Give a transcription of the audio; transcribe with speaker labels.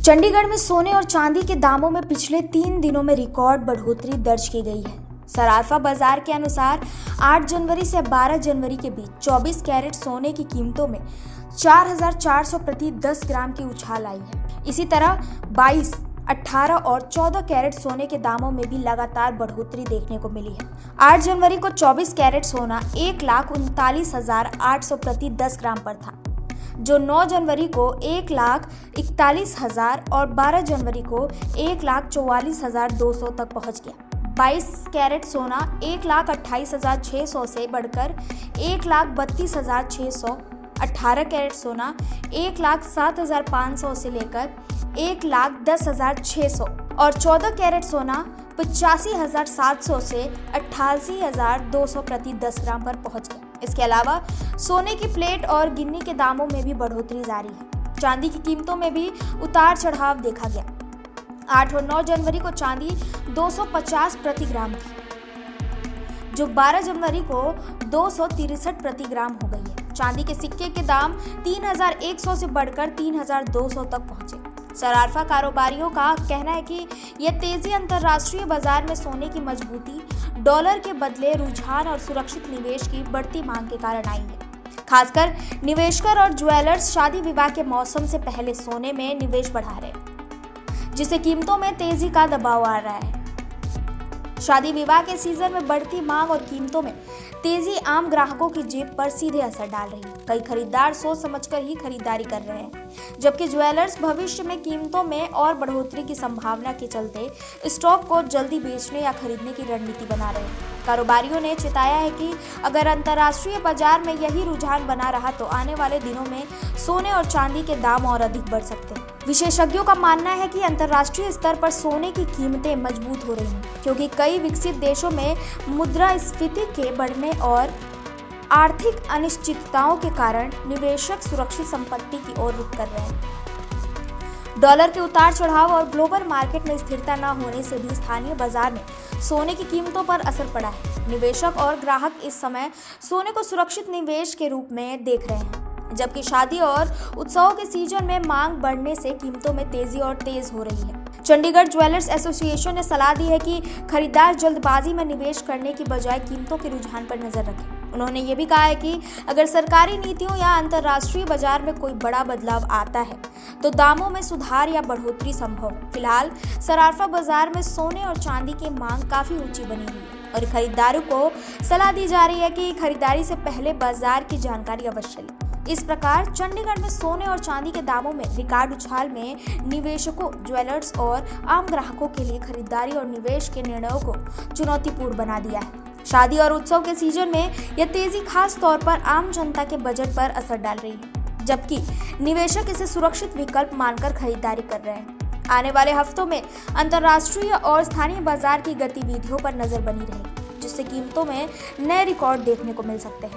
Speaker 1: चंडीगढ़ में सोने और चांदी के दामों में पिछले 3 दिनों में रिकॉर्ड बढ़ोतरी दर्ज की गई है। सराफा बाजार के अनुसार 8 जनवरी से 12 जनवरी के बीच 24 कैरेट सोने की कीमतों में 4,400 प्रति 10 ग्राम की उछाल आई है। इसी तरह 22, 18 और 14 कैरेट सोने के दामों में भी लगातार बढ़ोतरी देखने को मिली है। 8 जनवरी को 24 कैरेट सोना 1,39,800 प्रति 10 ग्राम पर था, जो 9 जनवरी को 1,41,000 और 12 जनवरी को 1,44,200 तक पहुंच गया। 22 कैरेट सोना 1,28,600 से बढ़कर 1,32,600, 18 कैरेट सोना 1,07,500 से लेकर 1,10,600 और 14 कैरेट सोना 85,700 से 88,200 प्रति 10 ग्राम पर पहुंच गया। इसके अलावा सोने की प्लेट और गिन्नी के दामों में भी बढ़ोतरी जारी है। चांदी की कीमतों में भी उतार चढ़ाव देखा गया। 8 और 9 जनवरी को चांदी 250 प्रति ग्राम थी, जो 12 जनवरी को 263 प्रति ग्राम हो गई है। चांदी के सिक्के के दाम 3,100 से बढ़कर 3,200 तक पहुंचे। सराफा कारोबारियों का कहना है कि यह तेजी अंतर्राष्ट्रीय बाजार में सोने की मजबूती, डॉलर के बदले रुझान और सुरक्षित निवेश की बढ़ती मांग के कारण आई है। खासकर निवेशकर और ज्वेलर्स शादी विवाह के मौसम से पहले सोने में निवेश बढ़ा रहे हैं, जिससे कीमतों में तेजी का दबाव आ रहा है। शादी विवाह के सीजन में बढ़ती मांग और कीमतों में तेजी आम ग्राहकों की जेब पर सीधे असर डाल रही है। कई खरीदार सोच समझकर ही खरीदारी कर रहे हैं, जबकि ज्वेलर्स भविष्य में कीमतों में और बढ़ोतरी की संभावना के चलते स्टॉक को जल्दी बेचने या खरीदने की रणनीति बना रहे हैं। कारोबारियों ने चिताया है कि अगर अंतर्राष्ट्रीय बाजार में यही रुझान बना रहा तो आने वाले दिनों में सोने और चांदी के दाम और अधिक बढ़ सकते हैं। विशेषज्ञों का मानना है कि अंतर्राष्ट्रीय स्तर पर सोने की कीमतें मजबूत हो रही हैं, क्योंकि कई विकसित देशों में मुद्रास्फीति के बढ़ने और आर्थिक अनिश्चितताओं के कारण निवेशक सुरक्षित संपत्ति की ओर रुख कर रहे हैं। डॉलर के उतार चढ़ाव और ग्लोबल मार्केट में स्थिरता न होने से भी स्थानीय बाजार में सोने की कीमतों पर असर पड़ा है। निवेशक और ग्राहक इस समय सोने को सुरक्षित निवेश के रूप में देख रहे हैं, जबकि शादी और उत्सवों के सीजन में मांग बढ़ने से कीमतों में तेजी और तेज हो रही है। चंडीगढ़ ज्वेलर्स एसोसिएशन ने सलाह दी है कि खरीदार जल्दबाजी में निवेश करने की बजाय कीमतों के रुझान पर नजर रखें। उन्होंने ये भी कहा है कि अगर सरकारी नीतियों या अंतर्राष्ट्रीय बाजार में कोई बड़ा बदलाव आता है तो दामों में सुधार या बढ़ोतरी संभव है। फिलहाल सराफा बाजार में सोने और चांदी की मांग काफी ऊंची बनी हुई है और खरीदारों को सलाह दी जा रही है कि खरीदारी से पहले बाजार की जानकारी अवश्य लें। इस प्रकार चंडीगढ़ में सोने और चांदी के दामों में रिकॉर्ड उछाल में निवेशकों, ज्वेलर्स और आम ग्राहकों के लिए खरीदारी और निवेश के निर्णयों को चुनौतीपूर्ण बना दिया है। शादी और उत्सव के सीजन में यह तेजी खास तौर पर आम जनता के बजट पर असर डाल रही है, जबकि निवेशक इसे सुरक्षित विकल्प मानकर खरीदारी कर रहे हैं। आने वाले हफ्तों में अंतर्राष्ट्रीय और स्थानीय बाजार की गतिविधियों पर नजर बनी रहेगी, जिससे कीमतों में नए रिकॉर्ड देखने को मिल सकते हैं।